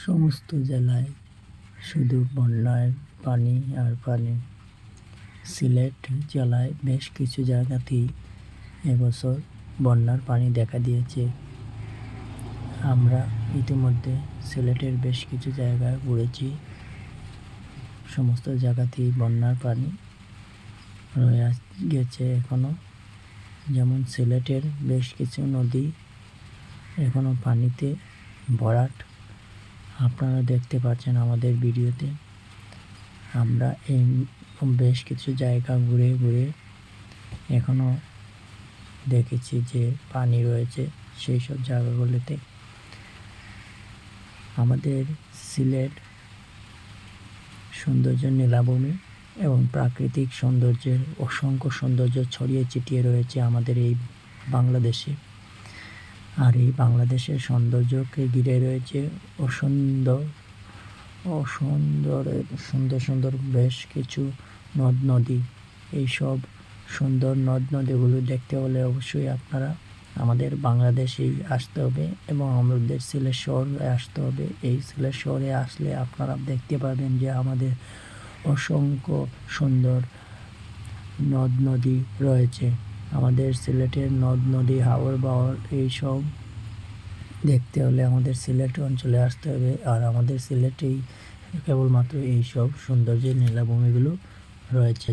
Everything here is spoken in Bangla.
সমস্ত জেলায় শুধু বন্যার পানি আর পানি। সিলেট জেলায় বেশ কিছু জায়গাতেই এবছর বন্যার পানি দেখা দিয়েছে। আমরা ইতিমধ্যে সিলেটের বেশ কিছু জায়গায় ঘুরেছি। সমস্ত জায়গাতেই বন্যার পানি রয়ে গেছে এখনও। যেমন সিলেটের বেশ কিছু নদী এখনও পানিতে ভরাট। আপনারা দেখতে পাচ্ছেন আমাদের ভিডিওতে। আমরা এই বেশ কিছু জায়গা ঘুরে ঘুরে এখনও দেখেছি যে পানি রয়েছে সেই সব জায়গাগুলিতে। আমাদের সিলেট সৌন্দর্য নীলাভূমি এবং প্রাকৃতিক সৌন্দর্যের অসংখ্য সৌন্দর্য ছড়িয়ে ছিটিয়ে রয়েছে আমাদের এই বাংলাদেশে। আর এই বাংলাদেশের সৌন্দর্যকে ঘিরে রয়েছে সুন্দর সুন্দর বেশ কিছু নদ নদী। এইসব সুন্দর নদ নদীগুলো দেখতে হলে অবশ্যই আপনারা আমাদের বাংলাদেশেই আসতে হবে এবং আমাদের সিলেট শহরে আসতে হবে। এই সিলেট শহরে আসলে আপনারা দেখতে পাবেন যে আমাদের অসংখ্য সুন্দর নদ নদী রয়েছে। আমাদের সিলেটের নদ নদী হাওর বাওর এইসব দেখতে হলে আমাদের সিলেট অঞ্চলে আসতে হবে। আর আমাদের সিলেটেই কেবলমাত্র এইসব সৌন্দর্যের নীলাভূমিগুলো রয়েছে।